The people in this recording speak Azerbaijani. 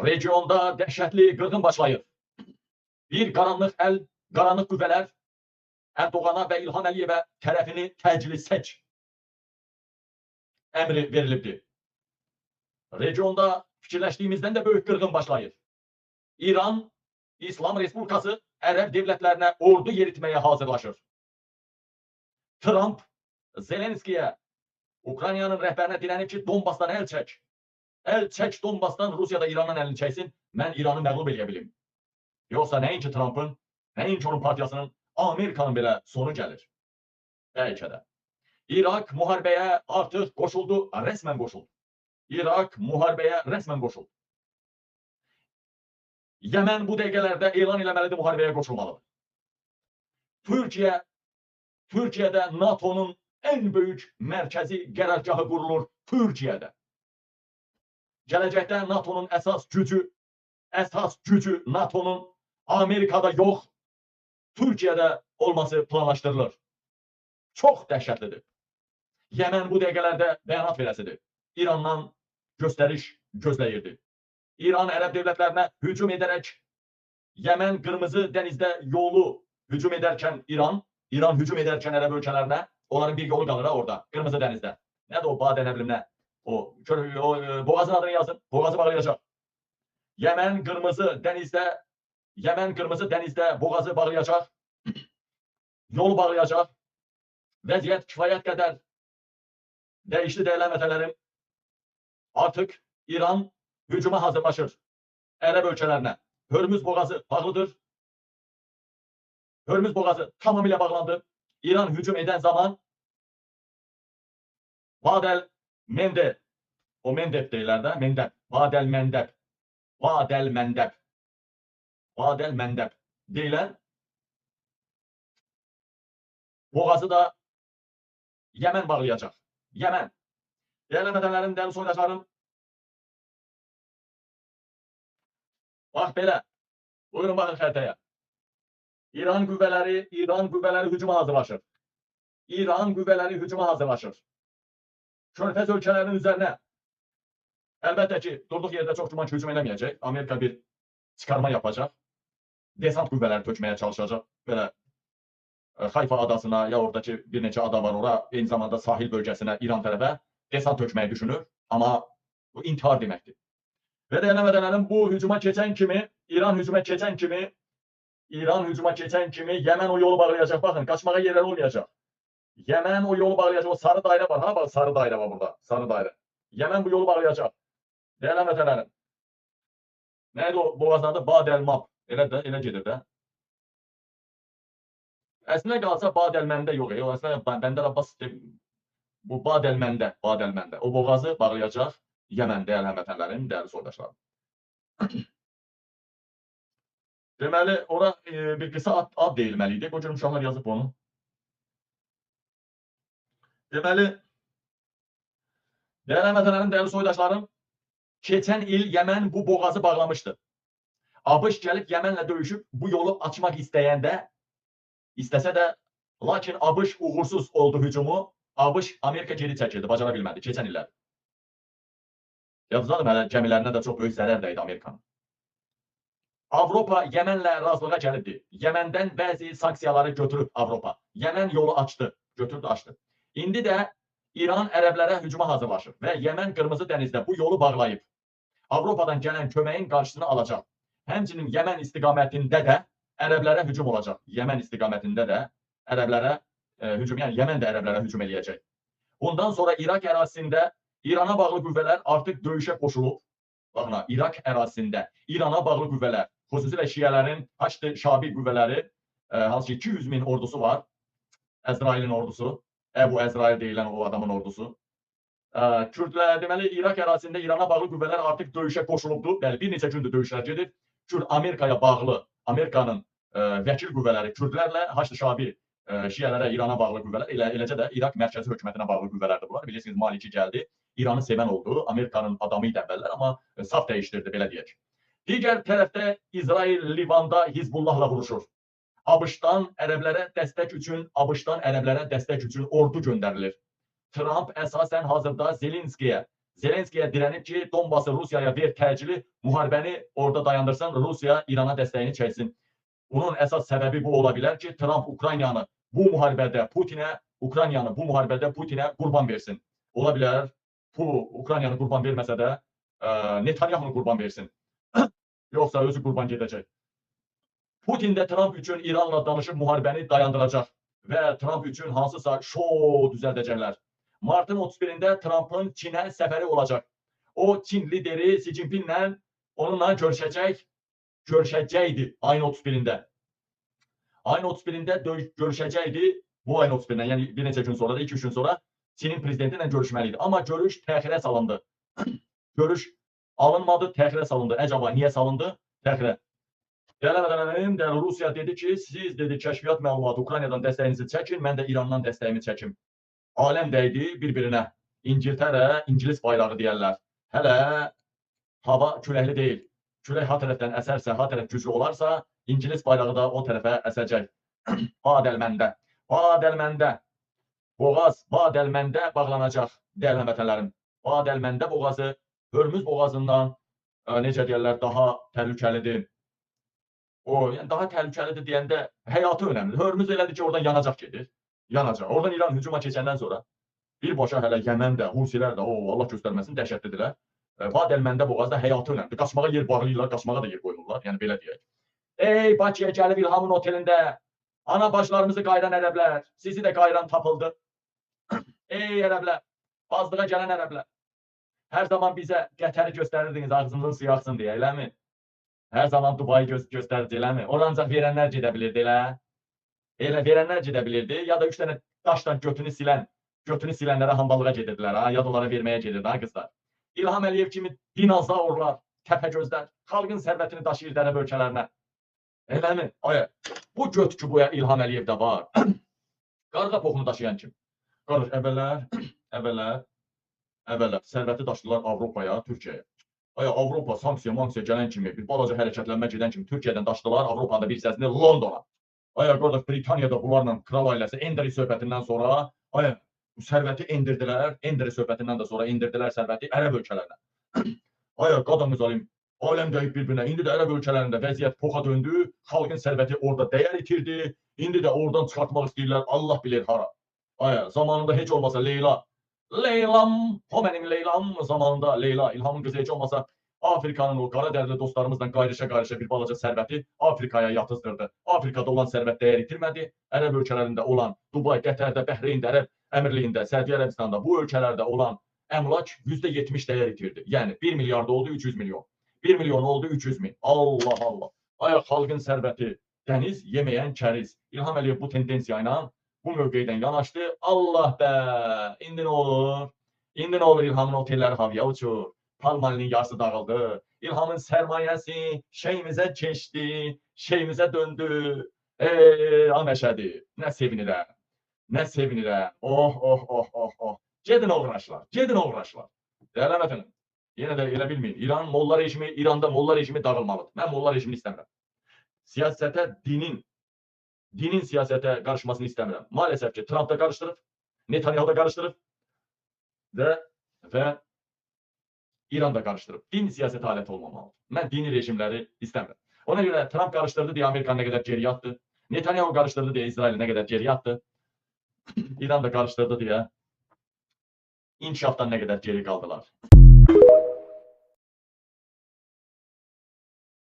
Regionda dəhşətli qırğın başlayır. Bir qaranlıq əl, qaranlıq qüvvələr Erdoğan'a və İlham Əliyevə tərəfini təcili seç əmri verilibdir. Regionda fikirləşdiyimizdən də böyük qırğın başlayır. İran, İslam Respublikası Ərəb dövlətlərinə ordu yeritməyə hazırlaşır. Trump, Zelenskiyə, Ukraynanın rəhbərinə dilənib ki, Donbasdan əl çək. Əl çək Donbasdan, Rusiya da İrandan əlini çəksin, mən İranı məğlub edə bilim. Yoxsa nəinki Trump'ın, nəinki onun partiyasının, Amerikanın belə sonu gəlir. Bəlkə də. İraq müharibəyə artıq qoşuldu, rəsmən qoşuldu. İraq müharibəyə rəsmən qoşuldu. Yəmən bu dəqiqələrdə elan eləməlidir, müharibəyə qoşulmalıdır. Türkiyədə NATO'nun ən böyük mərkəzi qərargahı qurulur Türkiyədə. Gələcəkdə NATO'nun əsas gücü NATO'nun Amerikada yox, Türkiyədə olması planlaşdırılır. Çox dəhşətlidir. Yəmən bu dəqiqələrdə bəyanat verəsidir. İrandan göstəriş gözləyirdi. İran Ərəb dövlətlərinə hücum edərək, Yəmən Qırmızı dənizdə yolu hücum edərkən İran hücum edərkən Ərəb ölkələrinə, onların bir yolu qalır orada, Qırmızı dənizdə. Nədir o badə, nə bilim nə? O boğazın adını yazın, boğazı bağlayacaq. Yəmən Qırmızı dənizdə boğazı bağlayacaq, yolu bağlayacaq. Vəziyyət kifayət qədər dəyişdi dəyərli həmvətənlərim. Artıq İran hücuma hazırlaşır Ərəb ölkələrinə. Hörmüz boğazı bağlıdır. Hörmüz boğazı tamamıyla bağlandı. İran hücum edən zaman Bab-el-Mendeb, o Mendeb deyirlər də, Mendeb, Bab-el-Mendeb deyilən boğazı da Yəmən bağlayacaq. Yəmən. Dəyərli həmvətənlərim, dəyərli soydaşlarım, bax belə, buyurun baxın xəritəyə. İran qüvvələri hücuma hazırlaşır. İran qüvvələri hücuma hazırlaşır. Körfəz ölkələrinin üzərinə. Əlbəttə ki, durduq yerdə çox güman ki, hücum eləməyəcək. Amerika bir çıxarma yapacaq. Desant qüvvələri tökməyə çalışacaq. Belə Xayfa adasına, ya oradakı bir neçə ada var ora, eyni zamanda sahil bölgəsinə, İran tərəfə desant tökməyi düşünür. Amma bu intihar deməkdir. Və dəyərli həmvətənlərim, bu hücuma keçən kimi, İran hücuma keçən kimi Yəmən o yolu bağlayacaq. Baxın, qaçmağa yerləri olmayacaq. Yəmən o yolu bağlayacaq. O sarı dairə var. Ha, bax, sarı dairə var burada. Sarı dairə. Yəmən bu yolu bağlayacaq. Dəyərli həmvətənlərim. Nədir o boğazın adı? Bab-el-Mab. Elə gedir də. Əslində qalsa Bab-el-Məndə yox. Əslində Bəndər Abbas bu Bab-el-Məndə. O boğazı bağlayacaq Yəmən, dəyərli həmvətənlərim, dəyərli soydaşlarım. Deməli, ora bir qısa ad deyilməliydi. O gün uşaqlar yazıb onu. Deməli, dəyərli həmvətənlərim, dəyərli soydaşlarım, keçən il Yəmən bu boğazı bağlamışdı. ABŞ gəlib Yəmənlə döyüşüb bu yolu açmaq istəsə də, lakin ABŞ uğursuz oldu hücumu. ABŞ, Amerika geri çəkildi, bacara bilmədi keçən illər. Yadınızdadır, hələ gəmilərinə də çox böyük zərər dəydi Amerikanın. Avropa Yəmənlə razılığa gəlibdi. Yəməndən bəzi sanksiyaları götürüb Avropa. Yəmən yolu açdı, götürdü, açdı. İndi də İran ərəblərə hücuma hazırlaşır və Yəmən Qırmızı dənizdə bu yolu bağlayıb. Avropadan gələn köməyin qarşısını alacaq. Həmçinin Yəmən istiqamətində də ərəblərə hücum olacaq. Yəmən istiqamətində də ərəblərə hücum, yəni Yəmən də ərəblərə hücum eləyəcək. Ondan sonra İraq ərazisində İrana bağlı qüvvələr artıq döyüşə qoşulub. Baxın, İraq ərazisində İrana bağlı qüvvələr, xüsusilə şiələrin Haçdı Şabi qüvvələri, hansı ki 200 min ordusu var, Əzrailin ordusu, Əbu Əzrail deyilən o adamın ordusu. Kürdlər, deməli, İraq ərazisində İrana bağlı qüvvələr artıq döyüşə qoşulubdur. Bəli, bir neçə gündür döyüşlər gedir. Kürd Amerikaya bağlı, Amerikanın vəkil qüvvələri Kürdlərlə, Haçdı Şabi şiələrə İrana bağlı qüvvələr, eləcə də İraq mərkəzi hökumətinə bağlı qüvvələrdir bunlar. Bilirsiniz, Maliki gəldi, İranı sevən oldu, Amerikanın adamı idi əvvəllər, amma saf dəyişdirdi, belə deyək. Digər tərəfdə İsrail Livanda Hizbullahla vuruşur. ABŞ-dan ərəblərə dəstək üçün ordu göndərilir. Trump əsasən hazırda Zelenskiyə Zelenskiyə dirənib ki, Donbası Rusiyaya ver təcili müharibəni orada dayandırsın, Rusiya İrana dəstəyini çəksin. Bunun əsas səbəbi bu ola bilər ki, Trump Ukraynanı bu müharibədə Putinə qurban versin. Ola bilər, Ukraynanı qurban verməsə də Netanyahunu qurban versin. Yoxsa özü qurban gedəcək. Putin də Trump üçün İranla danışıb müharibəni dayandıracaq və Trump üçün hansısa şou düzəldəcəklər. Martın 31-də Trump'ın Çinə səfəri olacaq. O Çin lideri Xi Jinpinglə onunla görüşəcəkdi ayın 31-də. Ayın 31-də görüşəcəkdi, bu ayın 31-dən, yəni bir neçə gün sonra da, 2-3 gün sonra Çinin prezidenti ilə görüşməli idi. Amma görüş təxirə salındı. Görüş alınmadı, təxirə salındı. Əcaba niyə salındı? Təxirə. Dəli Rusiya dedi ki, siz dedi kəşfiyyat məlumatı Ukraynadan dəstəyinizi çəkin, mən də İrandan dəstəyimi çəkim. Aləm dəydi bir-birinə. İngiltərə, İngilis bayrağı deyərlər. Hələ hava küləkli deyil. Külək ha tərəfdən əsərsə, ha tərəf güclü olarsa, İngilis bayrağı da o tərəfə əsəcək. Badəlməndə. Badəlməndə bağlanacaq dəyərli həmvətənlərim. Badəlməndə boğazı, Hörmüz boğazından necə deyərlər, daha təhlükəlidir. Yəni daha təhlükəlidir deyəndə həyatı önəmlidir. Hörmüz elədir ki, oradan yanacaq gedir. Yanacaq. Oradan İran hücuma keçəndən sonra birbaşa hələ Yəmən də, Husilər də, Allah göstərməsin, dəhşətlidirlər. Badəlməndə boğazda həyatı önəmlidir. Qaçmağa yer bağlayırlar, qaçmağa da yer qoyurlar. Yəni belə deyək. Ey Bakıya gəlib İlhamın otelində, ana başlarımızı qayıran ərəblər, sizi də qayıran tapıldı. Ey ərəblər, bazlığa gələn ərəblər. Hər zaman bizə Qətəri göstərirdiniz, ağzınızın suyu axsın deyə, eləmi? Hər zaman Dubayı göstərici, eləmi? Ora ancaq verənlər gedə bilirdi, elə. Elə verənlər gedə bilirdi, ya da 3 dənə daşdan götünü silənlərə hambalığa gedirdilər, ya da onlara verməyə gedirdi, ha qızlar. İlham Əliyev kimi dinozavrlar, təpəgözlər, xalqın sərvətini daşıyır ərəb ölkələrinə. Eləmi? Bu götkü boya İlham Əliyevdə var. Qarğa poxunu daşıyan kim? Qarış, əvvəllər sərvəti daşıdılar Avropaya, Türkiyəyə. Avropa sanksiya gələn kimi, bir balaca hərəkətlənmə gedən kimi Türkiyədən daşıdılar Avropanın bir hissəsini Londona. Qardaş, Britaniyada bunlarla kral ailəsi Enderi söhbətindən sonra sərvəti endirdilər, Enderi söhbətindən də sonra endirdilər sərvəti ərəb ölkələrinə. Qadamız alayım, aləm dəyib bir-birinə. İndi də ərəb ölkələrində vəziyyət poxa döndü, xalqın sərvəti orada dəyər itirdi, indi də oradan çıxartmaq istəyirlər, Allah bilir hara. Zamanında heç olmasa Leylam, o mənim Leylam zamanında Leyla, İlhamın qızı heç olmasa Afrikanın o qara dərli dostlarımızla qayışa bir balaca sərvəti Afrikaya yatızdırdı. Afrikada olan sərvət dəyər itirmədi. Ərəb ölkələrində olan Dubay, Qətərdə, Bəhreyndə, Ərəb Əmirliyində, Səudiyyə Ərəbistanda bu ölkələrdə olan əmlak %70 dəyər itirdi. Yəni 1 milyard oldu 300 milyon. 1 milyon oldu 300 min. Allah. Xalqın sərvəti dəniz yeməyən kəriz. İlham Əliyev bu tendensiya ilə bu mövqeydən yanaşdı. Allah bə, indi nə olur? İndi nə olur İlhamın otelləri havaya uçur. Palmalinin yarısı dağıldı. İlhamın sərmayəsi şeyimizə keçdi, şeyimizə döndü. Məşədi, nə sevinirəm, nə sevinirəm. Oh. Gedin uğraşlar. Dəyərli həmvətənlərim, yenə də elə bilməyin. İranda molla rejimi dağılmalıdır. Mən molla rejimini istəmirəm. Siyasətə, dinin siyasətə qarışmasını istəmirəm. Maalesef ki, Trump da qarışdırıb, Netanyahu da qarışdırıb və İran da qarışdırıb. Din siyasət aləti olmamalıdır. Mən dini rejimləri istəmirəm. Ona görə Trump qarışdırdı deyə Amerika nə qədər geriyə atdı. Netanyahu qarışdırdı deyə İsrail nə qədər geriyə atdı. İran da qarışdırdı deyə inkişafdan nə qədər geri qaldılar.